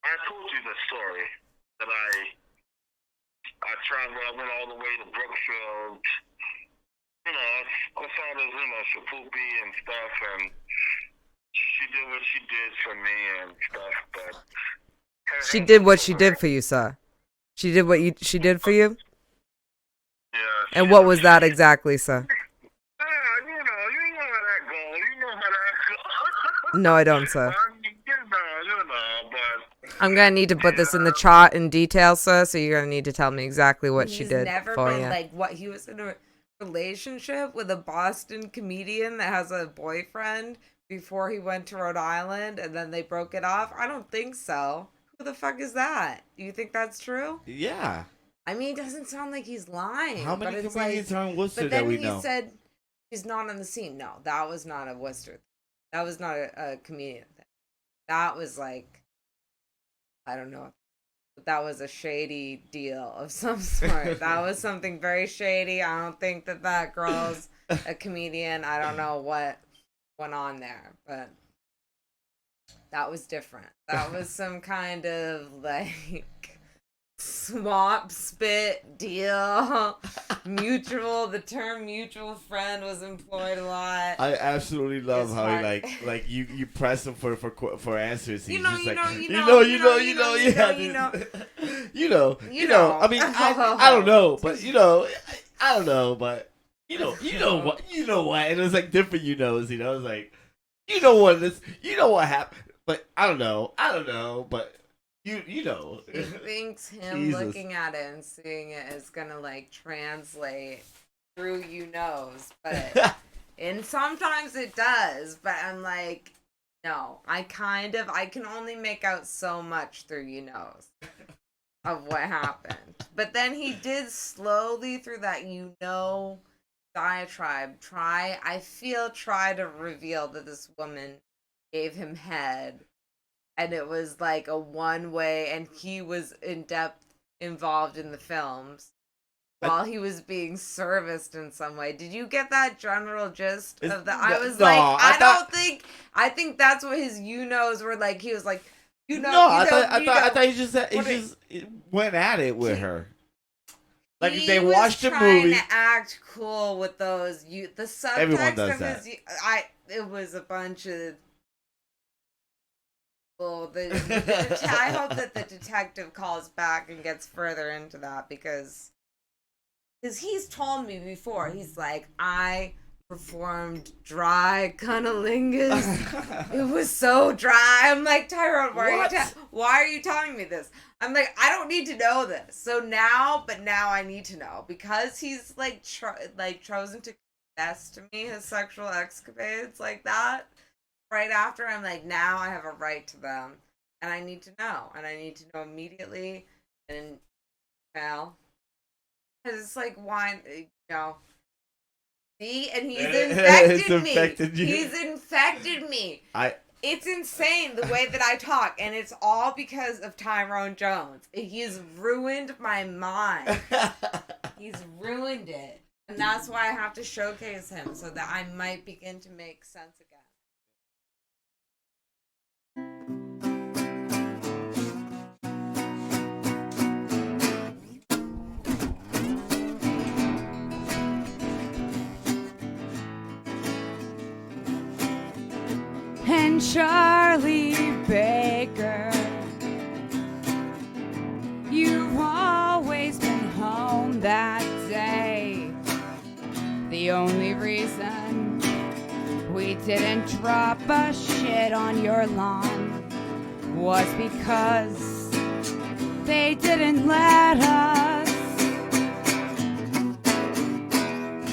I told you the story that I traveled. I went all the way to Brookfield. You know, I saw this, Shapoopy and stuff, and she did what she did for me and stuff. But She did what she did for you, sir. She did what she did for you? Yeah. And what was that exactly, sir? You know how that goes. You know how that goes. No, I don't, sir. But I'm gonna need to put this in the chart in detail, sir. So you're gonna need to tell me exactly what she did never for been you. like what he was in a relationship with a Boston comedian that has a boyfriend before he went to Rhode Island, and then they broke it off. I don't think so. Who the fuck is that? Do you think that's true? Yeah. I mean, it doesn't sound like he's lying. How many but it's comedians are in Worcester but that then we he know? said he's not on the scene. No, that was not a Worcester. That was not a comedian thing. That was like, I don't know. But that was a shady deal of some sort. That was something very shady. I don't think that girl's a comedian. I don't know what went on there, but that was different. That was some kind of like swamp spit deal. The term mutual friend was employed a lot. I absolutely love It's how hard. like you press him for answers. He's You know, just you like, know. you know. I mean, I don't know, but I don't know, but you know what, and it was like different. It's like you know what happened, but I don't know, but you know. He thinks him Jesus. looking at it and seeing it is gonna like translate through but and sometimes it does, but I'm like, no, I can only make out so much through of what happened. But then he did slowly through that diatribe try to reveal that this woman gave him head. And it was like a one-way, and he was involved in the films while he was being serviced in some way. Did you get that general gist of that? I think that's what his were like. He was like, I thought he just went at it with her. Like they watched the movie. To act cool with those. The subtext Everyone does of that. it was a bunch of. Well, I hope that the detective calls back and gets further into that because he's told me before. He's like, I performed dry cunnilingus. It was so dry. I'm like, Tyrone, why are you telling me this? I'm like, I don't need to know this. So now I need to know because he's like chosen to confess to me his sexual escapades like that. Right after, I'm like, now I have a right to them, and I need to know, immediately, and because it's like, why, see, and he's infected me. He's infected me. It's insane the way that I talk, and it's all because of Tyrone Jones. He's ruined my mind. He's ruined it, and that's why I have to showcase him so that I might begin to make sense again. And Charlie Baker, you've always been home that day. The only reason we didn't drop a shit on your lawn was because they didn't let us.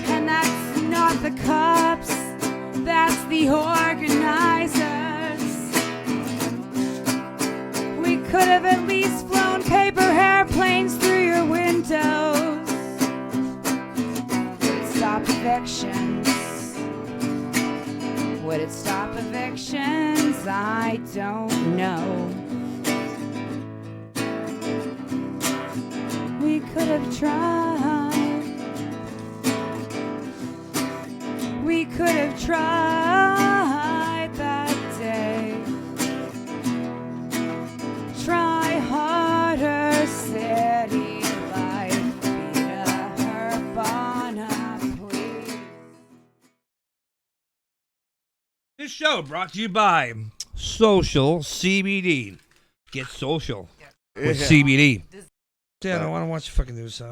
And that's not the cops, that's the organizers. We could have at least flown paper airplanes through your windows. Would it stop evictions? Would it stop evictions? I don't know. We could have tried. We could have tried that day. Tried. show brought to you by Social CBD. Get social with CBD. Yeah, I don't want to watch the fucking news. So,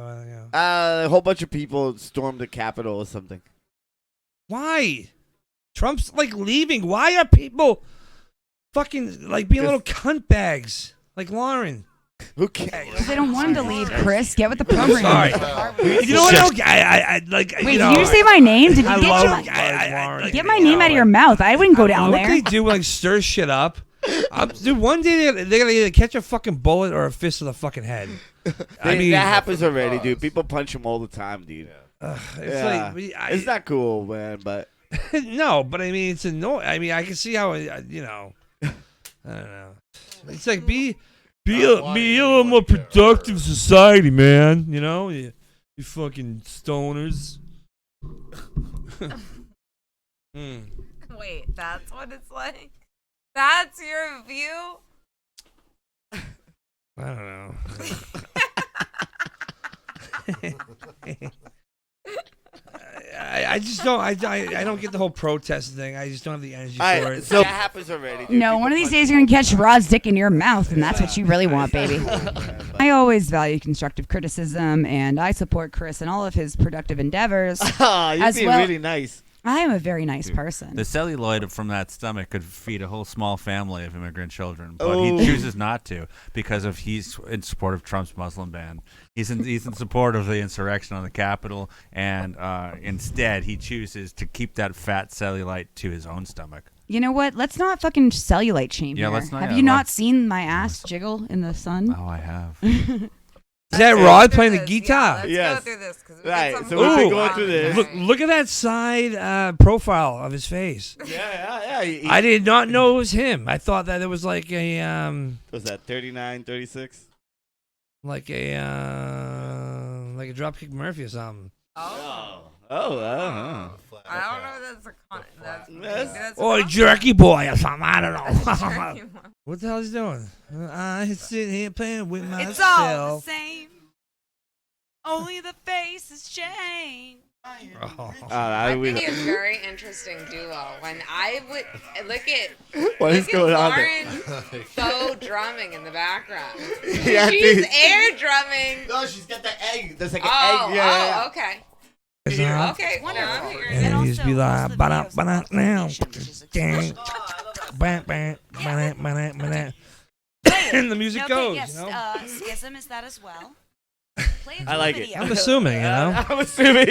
A whole bunch of people stormed the Capitol or something. Why? Trump's like leaving. Why are people fucking like being little cunt bags like Lauren? Who cares? They don't want him to leave, Chris. Get with the I'm program. sorry. You know what? I like. Wait, you know, did you say my name? Did you I get, love your, get my name out of your mouth? I wouldn't go down what there. they do like stir shit up. Dude, one day they're gonna either catch a fucking bullet or a fist to the fucking head. I mean, that happens already, dude. People punch him all the time, dude. it's like it's not cool, man. But no, but I mean, it's annoying. I mean, I can see how you know. I don't know. It's like be a more productive society, man. You know, you fucking stoners. Wait, that's what it's like? That's your view? I don't know. I just don't. I don't get the whole protest thing. I just don't have the energy for it. So that happens already. Dude. No, one of these days you're going to catch Rod's dick in your mouth, and that's what you really want, baby. I always value constructive criticism, and I support Chris in all of his productive endeavors. You're being really nice. I am a very nice person. The celluloid from that stomach could feed a whole small family of immigrant children, but he chooses not to because he's in support of Trump's Muslim ban. He's in support of the insurrection on the Capitol, and instead he chooses to keep that fat cellulite to his own stomach. You know what? Let's not fucking cellulite shame Yeah, here. let's not. Have you not seen my ass jiggle in the sun? Oh, I have. Is that Rod playing the guitar? Yeah, let's go through this. Right, so we've been going through this. Look at that side profile of his face. Yeah. I did not know it was him. I thought that it was like a Was that 39, 36? like a Dropkick Murphy or something. Oh. Oh. I don't know if that's a con. That's Or Jerky Boy or something. I don't know. Jerky Boy. What the hell is he doing? I sit here playing with myself. It's all the same. Only the faces change. I think it's a very interesting duo. When I would look at What is going on there? Lauren faux drumming in the background. Yeah, She's dude. air drumming. No, she's got the egg. There's like an egg. Oh, okay. Yeah. Okay, now I'm hearing And it. then he just be like, ba-da, now. Dang. And the music goes, you know? Schism is that as well. I like it. I'm assuming, you know? I'm assuming.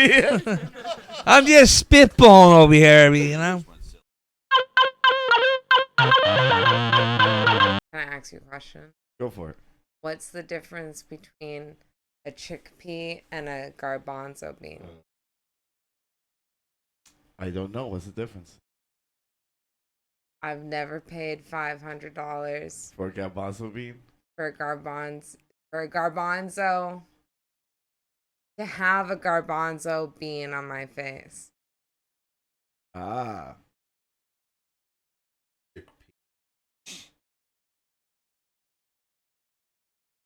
I'm just spitballing over here, you know? Can I ask you a question? Go for it. What's the difference between a chickpea and a garbanzo bean? I don't know. What's the difference? I've never paid $500 For a garbanzo bean? for a garbanzo to have a garbanzo bean on my face. Ah.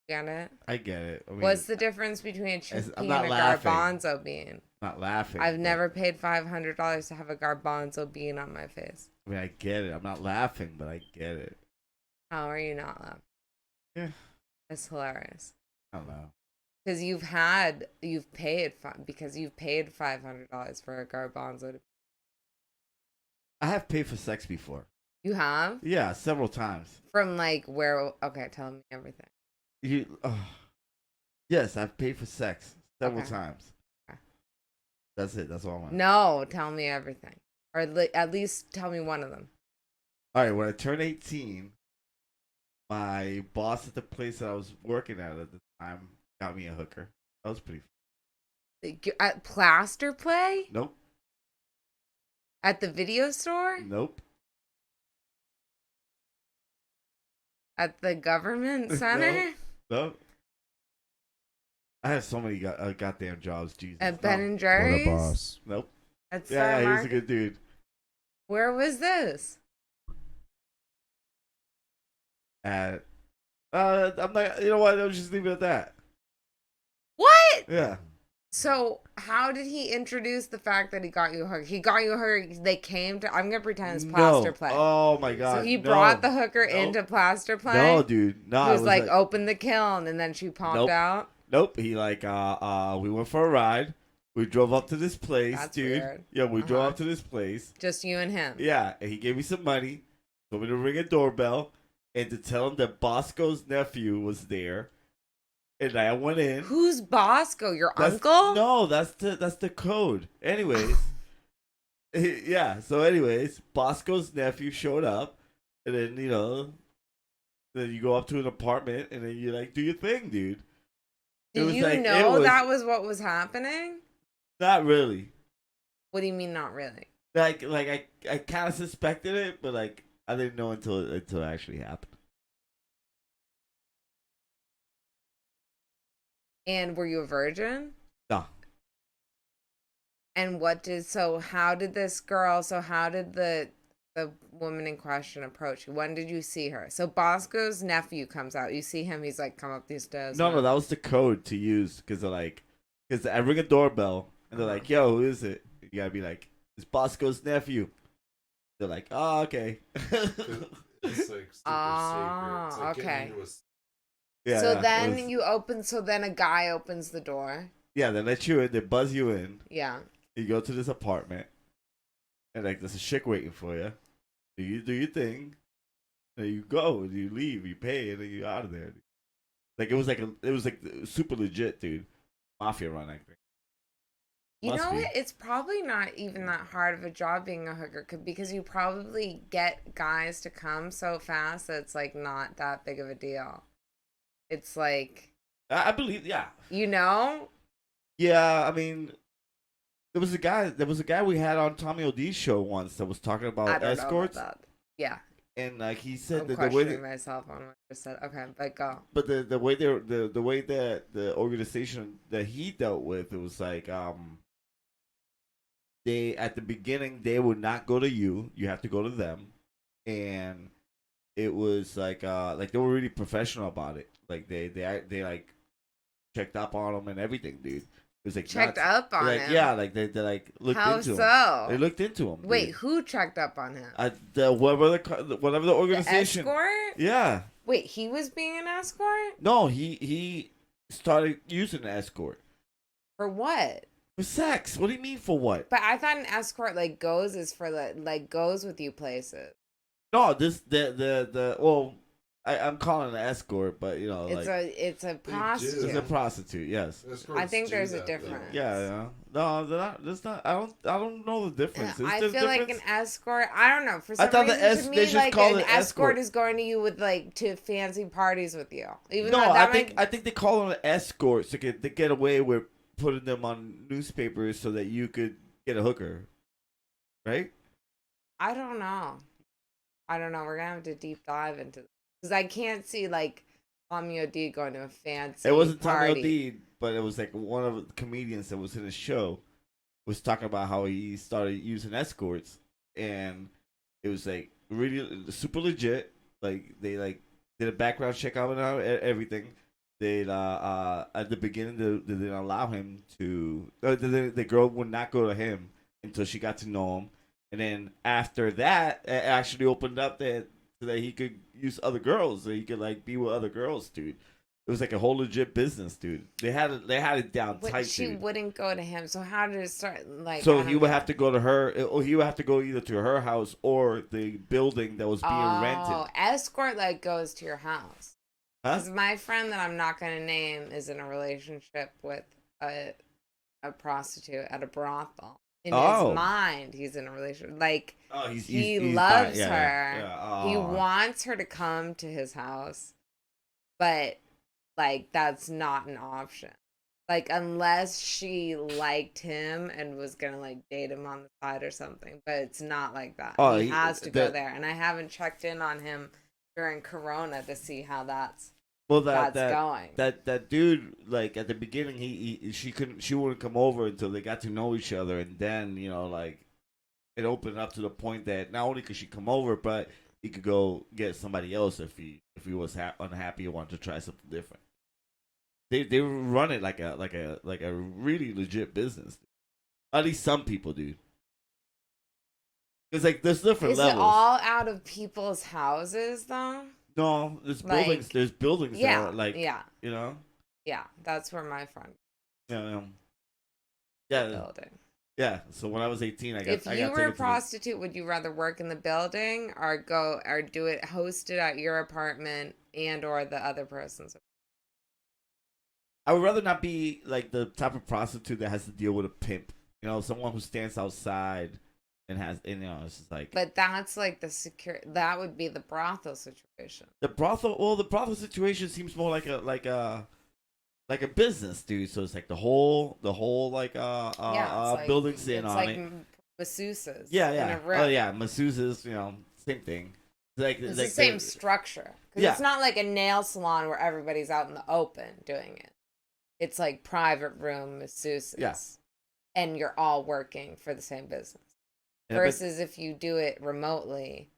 Get it? I get it. I mean, What's the difference between a chickpea I'm and not a laughing. garbanzo bean? not laughing. I've but- never paid $500 to have a garbanzo bean on my face. I mean, I get it. I'm not laughing, but I get it. How are you not laughing? Yeah. It's hilarious. I don't know. Because you've paid $500 for a garbanzo. I have paid for sex before. You have? Yeah, several times. From like where? Okay, tell me everything. Yes, I've paid for sex several Okay. times. Okay. That's it. That's all I want. No, tell me everything, or at least tell me one of them. All right, when I turned 18, my boss at the place that I was working at the time got me a hooker. That was pretty fun. At Plaster Play? Nope. At the video store? Nope. At the government center? Nope. I had so many goddamn jobs, Jesus. At Ben and What a Jerry's? boss. Nope. At Star Yeah, he was a Market? good dude. Where was this? I'm not. You know what? I'll just leave it at that. What? Yeah. So how did he introduce the fact that he got you a hooker? He got you a hooker. They came to. I'm gonna pretend it's plaster play. Oh my god. So he no. brought the hooker Nope. into plaster play. No, dude. No, He it was, was like, open the kiln, and then she popped Nope. out. Nope. He like we went for a ride. We drove up to this place, That's dude. weird. Yeah, we drove Uh-huh. up to this place. Just you and him. Yeah, and he gave me some money, told me to ring a doorbell, and to tell him that Bosco's nephew was there. And I went in. Who's Bosco? Your That's- uncle? No, that's the code. Anyways, yeah. So, anyways, Bosco's nephew showed up, and then then you go up to an apartment, and then you like do your thing, dude. It Did was you like- it know was- that was what was happening? Not really. What do you mean, not really? Like I kind of suspected it, but like I didn't know until it actually happened. And were you a virgin? No. And how did the woman in question approach you? When did you see her? So Bosco's nephew comes out. You see him, he's like, come up these stairs. No, that was the code to use because I ring a doorbell and they're like, "Yo, who is it?" You gotta be like, "It's Bosco's nephew." They're like, "Oh, okay." It's like super Ah, secret. It's like okay. getting into Yeah. So yeah, then it was- then a guy opens the door. Yeah, they let you in. They buzz you in. Yeah. You go to this apartment, and like there's a chick waiting for you. You do your thing, and you go and you leave. You pay, and then you're out of there. Like it was like super legit, dude. Mafia run, I think. You Must know be. what? It's probably not even that hard of a job being a hooker because you probably get guys to come so fast that it's like not that big of a deal. It's like, I believe, yeah. Yeah, I mean, there was a guy we had on Tommy O'D's show once that was talking I about don't escorts, know about that. Yeah. and like he said I'm that the way questioning myself on what you said. Okay, but go. but the way the way that the organization that he dealt with, it was like they at the beginning they would not go to you have to go to them, and it was like they were really professional about it, like they like checked up on them and everything, dude. It was like Checked nuts. up on like, him? yeah, like they like looked How into him. so? They looked into him. Wait, dude. who checked up on him? Whatever the The organization. escort? Yeah. Wait, he was being an escort? No, he started using an escort For what? for sex. What do you mean for what? But I thought an escort goes with you places. No, well, I'm calling it an escort, but It's a prostitute. it's a prostitute. Yes. I think there's a difference. Yeah. No, they're not. There's not. I don't know the difference. Is I there feel like an difference? escort. I don't know. For some thought the reason, to they me, just like call an it escort escort. is going to you with to fancy parties with you. Even No, though I that think they call it an escort so they get away with putting them on newspapers so that you could get a hooker, right? I don't know. We're gonna have to deep dive into this because I can't see Tommy O'D going to a fancy. It wasn't party. Tommy O'D, but it was like one of the comedians that was in his show was talking about how he started using escorts, and it was like really super legit. Like they did a background check on everything. They at the beginning they didn't allow him to. The girl would not go to him until she got to know him, and then after that, it actually opened up so that he could use other girls, so he could be with other girls, dude. It was like a whole legit business, dude. They had it down But tight, she dude. wouldn't go to him. So how did it start? So he would have to go to her, or he would have to go either to her house or the building that was being rented. Escort goes to your house. Huh? 'Cause my friend that I'm not gonna name is in a relationship with a prostitute at a brothel. In his mind, he's in a relationship. He loves fine. her. Yeah. He wants her to come to his house, but that's not an option. Unless she liked him and was gonna date him on the side or something, but it's not like that. He has to go there, and I haven't checked in on him during Corona to see how that's going. That dude, at the beginning, she wouldn't come over until they got to know each other, and then it opened up to the point that not only could she come over, but he could go get somebody else if he was unhappy or wanted to try something different. they run it like a really legit business. At least some people do. It's like there's different Is levels. it all out of people's houses though? No, there's Like- buildings. There's buildings Yeah, that are like yeah, you know. yeah. That's where my friend Yeah. Yeah. building. Yeah. So when I was 18, I got. If I you got were a tickets to prostitute, would you rather work in the building or go or do it hosted at your apartment and or the other person's? I would rather not be like the type of prostitute that has to deal with a pimp. You know, someone who stands outside and has, and, you know, it's just like But that's like the secure. That would be the brothel situation. the brothel. Well, the brothel situation seems more like a business, dude. So it's like the whole like It's like, buildings in it's on like it. masseuses. Yeah, In yeah. a room. Oh yeah, masseuses. You know, same thing. Like It's like the same they're- structure. 'Cause Yeah. it's not like a nail salon where everybody's out in the open doing it. It's like private room masseuses. Yeah. And you're all working for the same business. Yeah, but- Versus if you do it remotely,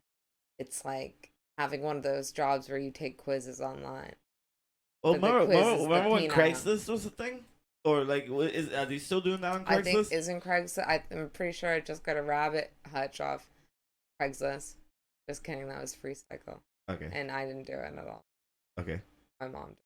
it's like having one of those jobs where you take quizzes online. Well, But the remember, quiz is the remember when penile. Craigslist was a thing? Or like, are they still doing that on I think Craigslist? isn't Craigslist. I'm pretty sure I just got a rabbit hutch off Craigslist. Just kidding, that was Free Cycle, Okay. and I didn't do it at all. Okay. My mom did.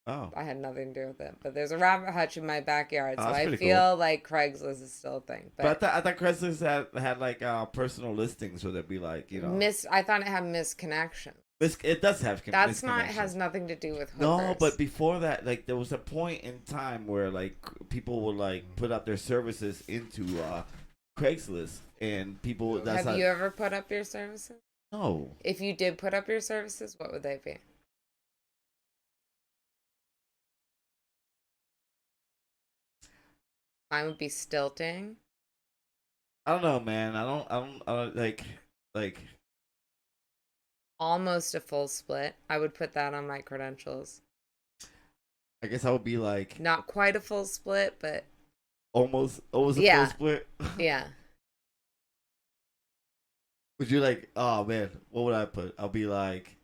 Oh. I had nothing to do with it. But there's a rabbit hutch in my backyard, Oh, so that's I pretty feel like Craigslist is still a thing. But I thought Craigslist had like personal listings where they'd be like, you know, I thought it had misconnection. it does have That's not misconnections. has nothing to do with hookers. No, but before that, like there was a point in time where like people would like put up their services into Craigslist, and people. That's have you ever put up your services? No. If you did put up your services, what would they be? Mine would be stilting. I don't know, man. I don't like. Almost a full split. I would put that on my credentials. I guess I would be like Not quite a full split, but almost a Yeah. full split. yeah. Would you like? Oh man, what would I put? I'll be like,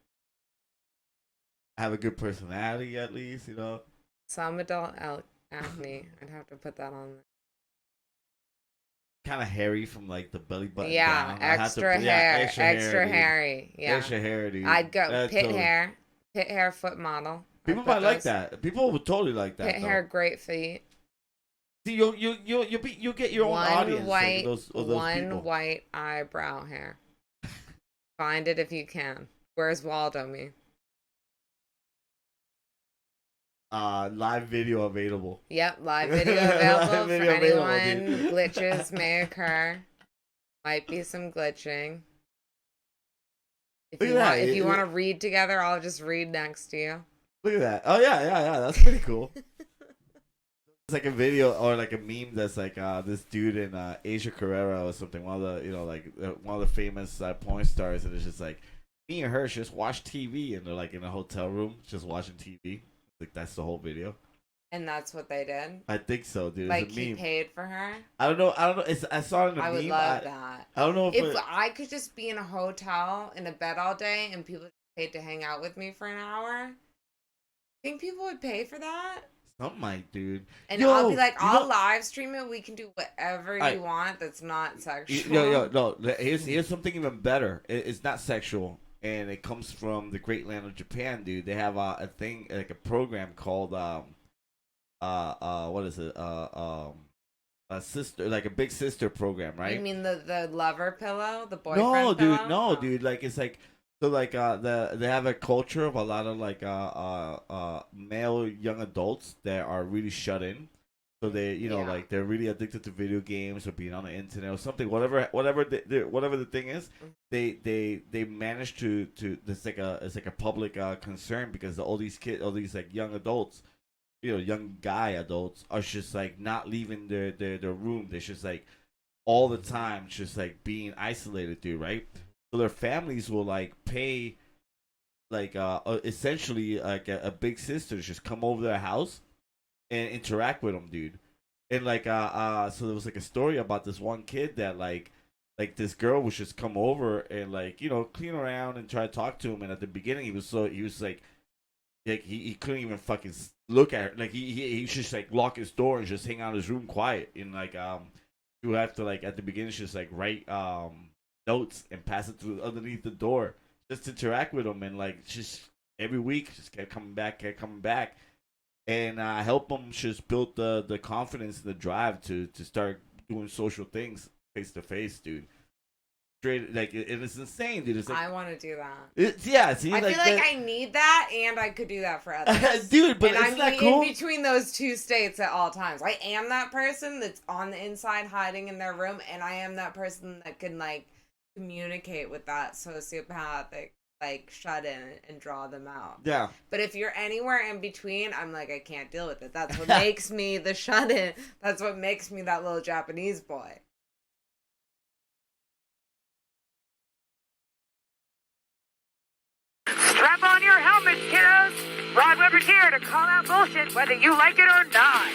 I have a good personality at least, you know. Some adult acne. I'd have to put that on. Kind of hairy from like the belly button. Yeah, down. I have to extra put- hair, yeah, extra dude. hairy. Yeah. Extra hair, dude. I'd go That's pit totally- hair, foot model. People I'd put might like those. that. People would totally like that. Pit though. hair, great feet. See, you'll get your own One audience. white, those one people. white eyebrow hair. Find it if you can. Where's Waldo? Me. Live video available. Yep, live video available Live for video available, anyone. dude. Glitches may occur. Might be some glitching. If Look you at want, that. if you want to read together, I'll just read next to you. Look at that. Oh yeah. That's pretty cool. It's like a video or like a meme that's like this dude in Asia Carrera or something. One of the one of the famous porn stars, and it's just like me and her just watch TV, and they're like in a hotel room just watching TV. Like that's the whole video. And that's what they did. I think so, dude. Like It's a he meme. paid for her. I don't know. I saw it in a I meme. would love that. I don't know if If I could just be in a hotel in a bed all day and people paid to hang out with me for an hour, think people would pay for that? something might, dude. And Yo, I'll be like, you I'll know- live stream it. We can do whatever you I- want that's not sexual. No. Here's something even better. It's not sexual, and it comes from the great land of Japan, dude. They have a thing like a program called what is it? A sister, like a big sister program, right? You mean the lover pillow, the boyfriend No, pillow? dude, no, Oh. dude. Like it's like so, like they have a culture of a lot of like male young adults that are really shut in. So they, you know, Yeah. like they're really addicted to video games or being on the internet or something. Whatever the thing is, they manage to. It's like a public concern because all these like young adults, you know, young guy adults are just like not leaving their room. They're just like all the time, just like being isolated, dude. Right? So their families will like pay, like essentially like a big sister to just come over their house and interact with them, dude. And like so there was like a story about this one kid that like this girl would just come over and like, you know, clean around and try to talk to him. And at the beginning he was like he couldn't even fucking look at her. Like he just like lock his door and just hang out in his room quiet. And like you have to like at the beginning just like write notes and pass it through underneath the door just to interact with him. And like just every week just kept coming back. And I help him just build the confidence and the drive to start doing social things face to face, dude. Straight, like it's insane, dude. It's like, I want to do that. See, I feel like I need that, and I could do that for others. Dude, but and it's I'm not cool. in between those two states at all times. I am that person that's on the inside hiding in their room, and I am that person that can like communicate with that sociopathic, like shut in and draw them out. Yeah. But if you're anywhere in between, I'm like, I can't deal with it. That's what makes me the shut in. That's what makes me that little Japanese boy. Strap on your helmets, kiddos! Rod Weber's here to call out bullshit whether you like it or not.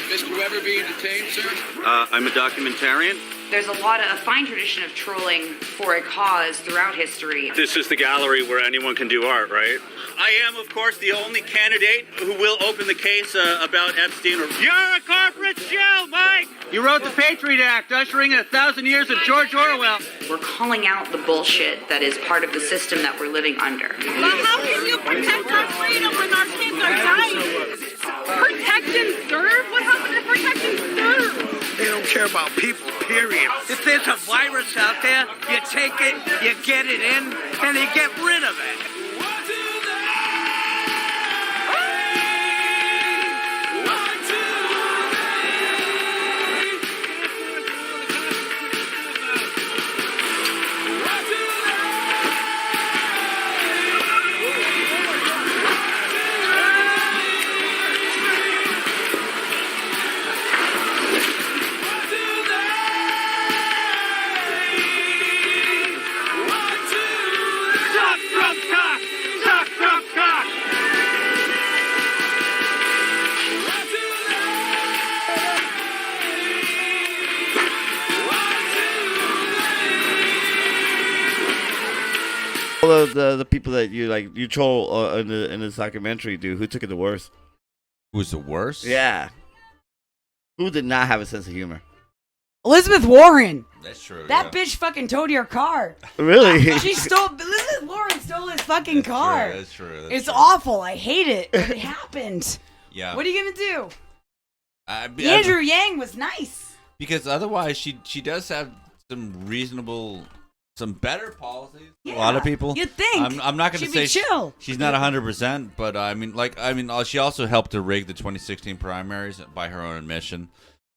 Mr. Weber being detained, sir? I'm a documentarian. There's a fine tradition of trolling for a cause throughout history. This is the gallery where anyone can do art, right? I am, of course, the only candidate who will open the case about Epstein. You're a corporate shell, Mike! You wrote the Patriot Act, ushering in 1,000 years of George Orwell. We're calling out the bullshit that is part of the system that we're living under. But how can you protect our freedom when our kids are dying? Protect and serve? What happened to protect and serve? They don't care about people, period. If there's a virus out there, you take it, you get it in, and you get rid of it. All of the people that you troll in this documentary, dude, who took it the worst? Who's the worst? Yeah. Who did not have a sense of humor? Elizabeth Warren. That's true. That bitch fucking towed your car. Really? Elizabeth Warren stole his fucking car. That's true. It's awful. I hate it. But it happened. Yeah. What are you gonna do? Andrew Yang was nice. Because otherwise, she does have some better policies. Yeah, a lot of people. You'd think. I'm not going to say chill. She's not 100%, but she also helped to rig the 2016 primaries by her own admission.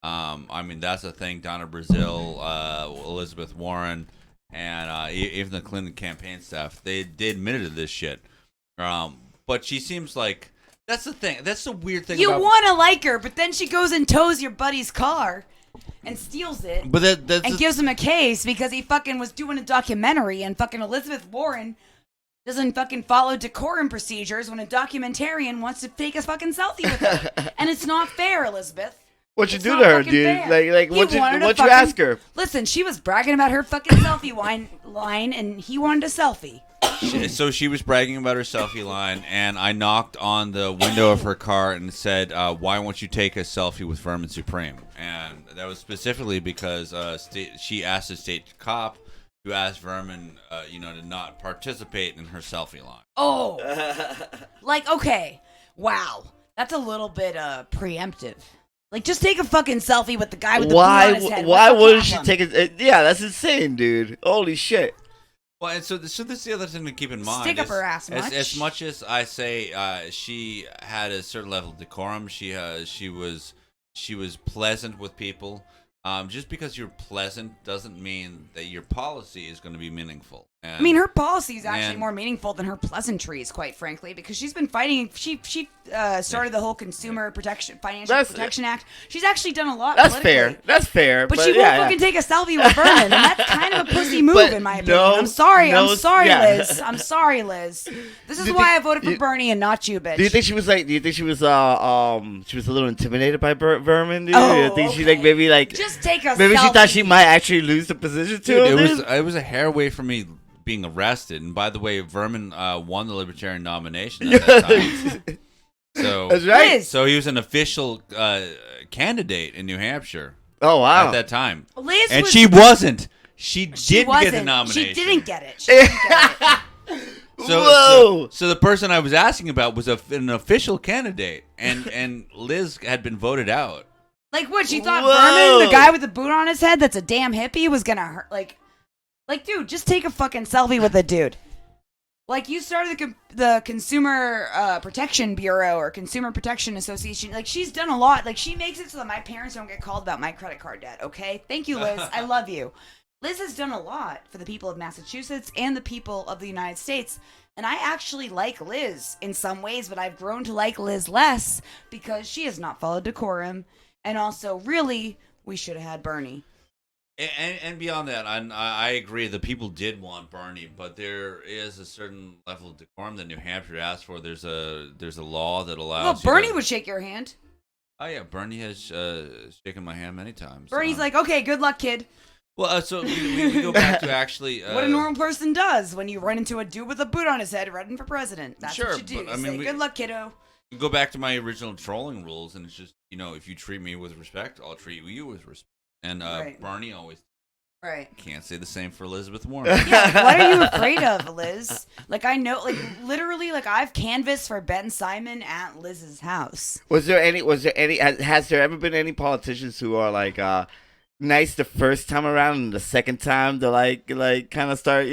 That's a thing. Donna Brazile, Elizabeth Warren, and even the Clinton campaign staff. They admitted to this shit. But she seems like that's the thing. That's the weird thing. You want to like her, but then she goes and tows your buddy's car. And steals it, but and gives him a case because he fucking was doing a documentary, and fucking Elizabeth Warren doesn't fucking follow decorum procedures when a documentarian wants to take a fucking selfie with her, and it's not fair, Elizabeth. What you do to her, dude? Fair. Like what you ask her? Listen, she was bragging about her fucking selfie line, and he wanted a selfie. So she was bragging about her selfie line, and I knocked on the window of her car and said, "Why won't you take a selfie with Vermin Supreme?" And that was specifically because she asked the state cop to ask Vermin, to not participate in her selfie line. Oh, okay, wow, that's a little bit preemptive. Like, just take a fucking selfie with the guy with the boot on his head. Why wouldn't she take it? Yeah, that's insane, dude. Holy shit. Well, and so this is the other thing to keep in mind. Stick up her ass much. As much as I say she had a certain level of decorum, she was pleasant with people. Just because you're pleasant doesn't mean that your policy is going to be meaningful. And, her policy is actually more meaningful than her pleasantries, quite frankly, because she's been fighting. She started the whole Consumer Financial Protection Act. She's actually done a lot. That's fair. That's fair. But she won't fucking take a selfie with Vermin, and that's kind of a pussy move in my opinion. I'm sorry, Liz. I'm sorry, Liz. This is why I voted for Bernie and not you, bitch. Do you think she was a little intimidated by Vermin? Dude? Do you think she just take a maybe selfie. She thought she might actually lose the position to him? It was a hair away from me being arrested. And by the way, Vermin won the Libertarian nomination at that time. So That's right. Liz. So he was an official candidate in New Hampshire. Oh wow! At that time, Liz and was- she wasn't. She didn't get the wasn't. nomination. She didn't get it. She didn't get it. So the person I was asking about was an official candidate, and Liz had been voted out. Like what? She thought Whoa. Vermin, the guy with the boot on his head, that's a damn hippie, was gonna hurt. Like, dude, just take a fucking selfie with a dude. Like, you started the Consumer Protection Bureau or Consumer Protection Association. Like, she's done a lot. Like, she makes it so that my parents don't get called about my credit card debt. Okay, thank you, Liz. I love you. Liz has done a lot for the people of Massachusetts and the people of the United States. And I actually like Liz in some ways, but I've grown to like Liz less because she has not followed decorum. And also, really, we should have had Bernie. And beyond that, I agree. The people did want Bernie, but there is a certain level of decorum that New Hampshire asked for. There's a law that allows. Well, Bernie would shake your hand. Oh yeah, Bernie has shaken my hand many times. Bernie's like, okay, good luck, kid. Well, so we go back to actually what a normal person does when you run into a dude with a boot on his head running for president. That's Sure, what you do. but, I You mean, say, good luck, kiddo. go back to my original trolling rules, and it's just, if you treat me with respect, I'll treat you with respect. And Right. Bernie always Right. can't say the same for Elizabeth Warren. Yeah, what are you afraid of, Liz? Like, I know, like, literally, like, I've canvassed for Ben Simon at Liz's house. Has there ever been any politicians who are like nice the first time around and the second time to like kind of start,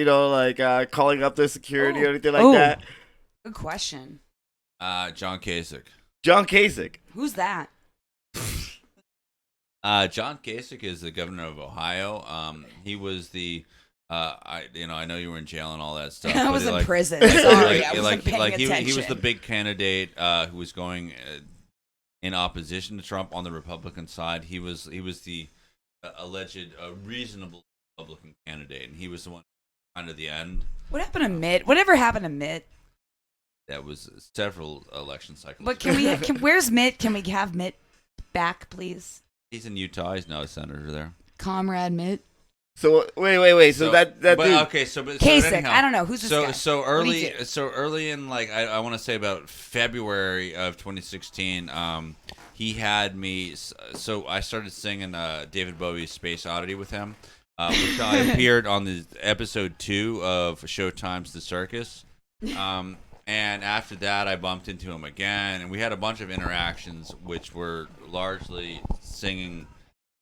calling up their security or anything like that? Good question. John Kasich. John Kasich. Who's that? John Kasich is the governor of Ohio. He was the I know you were in jail and all that stuff. I but was in like- prison. like- Sorry, like- I wasn't paying like he was the attention. big candidate who was going in opposition to Trump on the Republican side. He was the alleged reasonable Republican candidate, and he was the one kind of the end. What happened to Mitt? Whatever happened to Mitt? That was several election cycles. But where's Mitt? Can we have Mitt back, please? He's in Utah. He's now a senator there. Comrade Mitt. So wait. So that but, dude. okay. So Kasich. anyhow, I don't know. Who's this guy? So What did he do? early in I want to say about February of 2016. He had me. So I started singing David Bowie's Space Oddity with him, which I appeared on the episode 2 of Showtime's The Circus. And after that, I bumped into him again, and we had a bunch of interactions, which were largely singing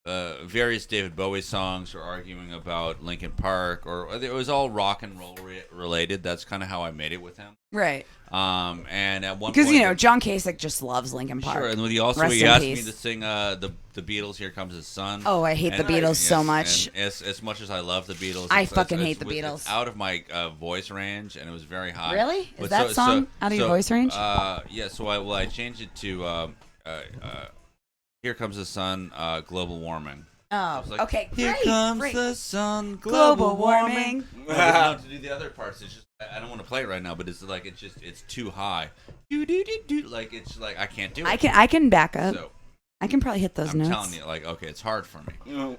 various David Bowie songs or arguing about Linkin Park, or it was all rock and roll related. That's kind of how I made it with him. Right. And at one Because, point, John Kasich just loves Linkin Park. sure, and he Rest asked in me peace. to sing the Beatles' "Here Comes the Sun." Oh, I hate the Beatles so much. And as much as I love the Beatles, I fucking hate the Beatles. It's out of my voice range, and it was very high. Really? Is But that song out of your voice range? Yeah. So I changed it to "Here Comes the Sun," global warming. I Oh, was like, okay. Here Great, comes great. the sun, Global warming. No, to do the other parts, it's just I don't want to play it right now, but it's like it's too high. Like it's like I can't do it. I can back up. So, I can probably hit those I'm notes. telling you, like, okay, it's hard for me.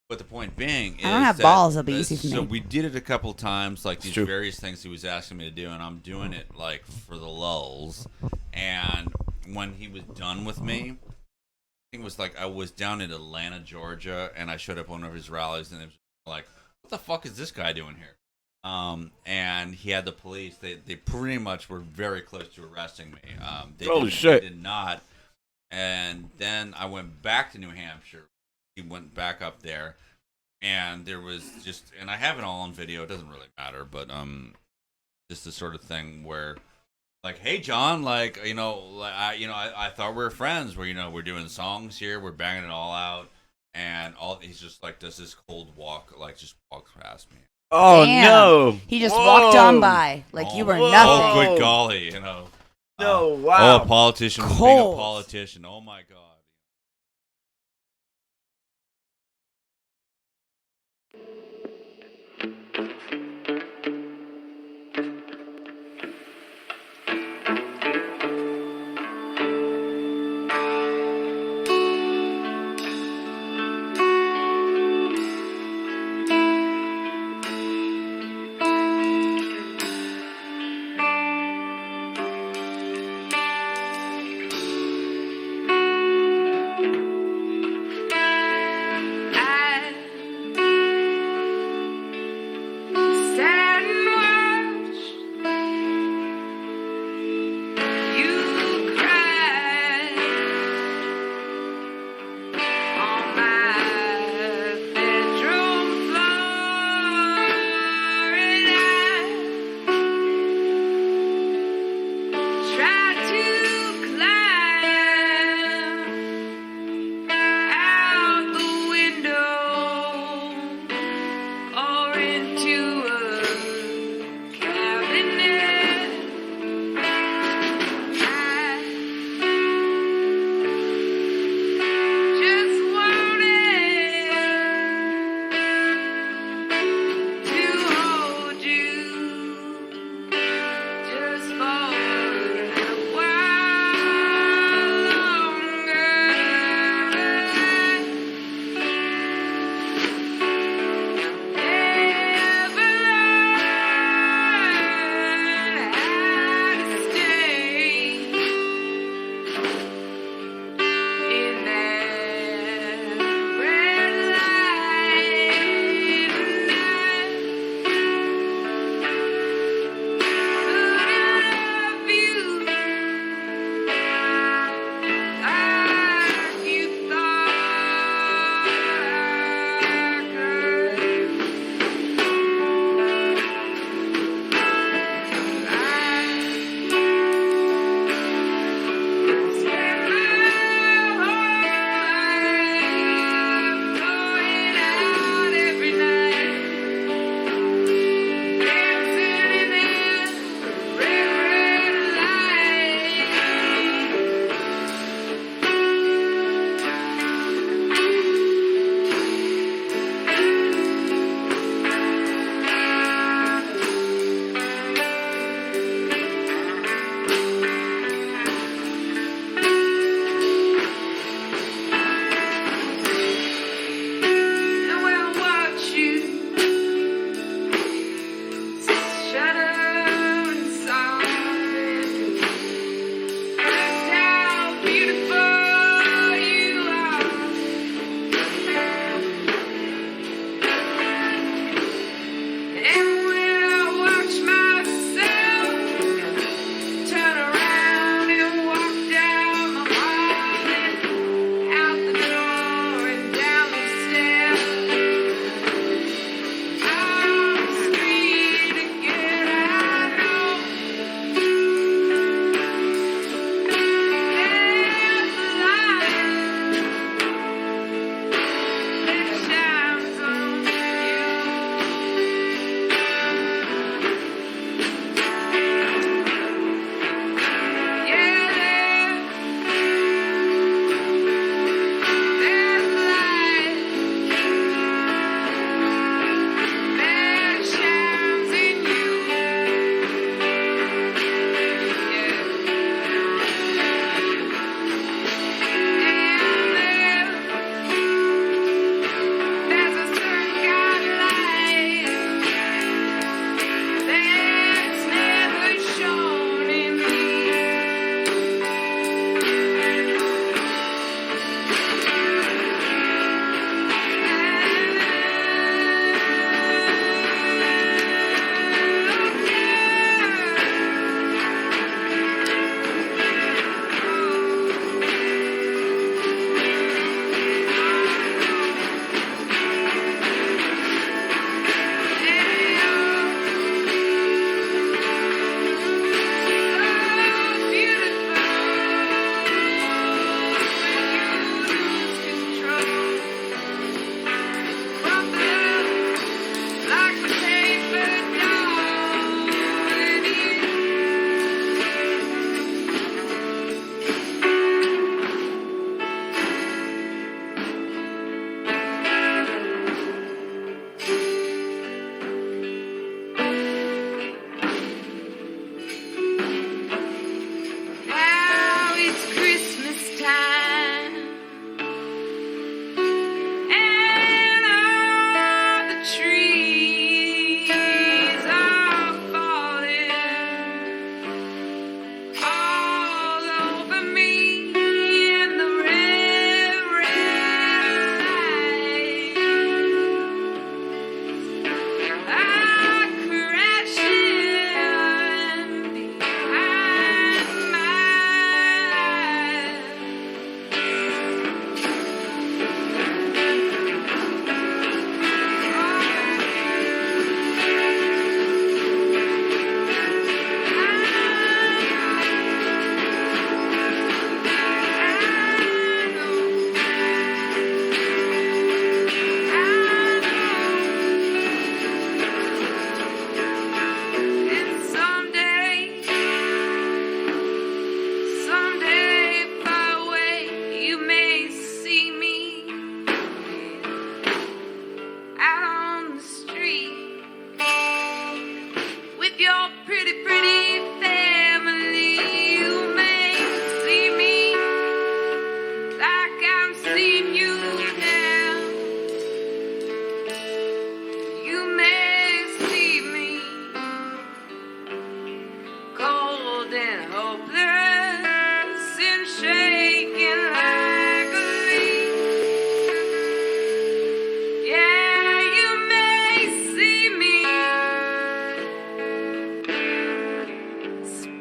But the point being is I don't have that, balls, it'll be easy for So me. we did it a couple times, like these true. various things he was asking me to do, and I'm doing it like for the lulls. And when he was done with me, I think it was like I was down in Atlanta, Georgia, and I showed up on one of his rallies, and it was like, what the fuck is this guy doing here? And he had the police. They pretty much were very close to arresting me. Holy shit. They did not. And then I went back to New Hampshire. He went back up there, and there was just, and I have it all on video. It doesn't really matter, but just the sort of thing where, like, hey John, like, I thought we were friends. We're doing songs here. We're banging it all out, and he's just like does this cold walk, like just walks past me. Oh Damn. no! He just Whoa. walked on by like you were Oh, nothing. good golly, No, Oh, wow. a politician was being Cold. a politician. Oh my God.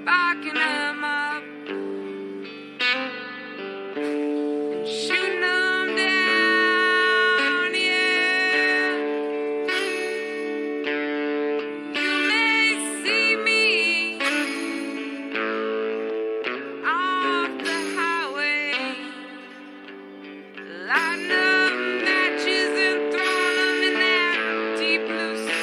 sparking them up and shooting them down, yeah. You may see me off the highway, lighting up matches and throwing them in that deep blue sea.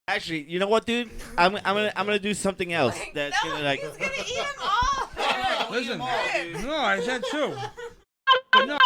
Actually, you know what, dude? I'm gonna do something else that's gonna like. He's gonna eat them all. Listen, no, I said two. But no.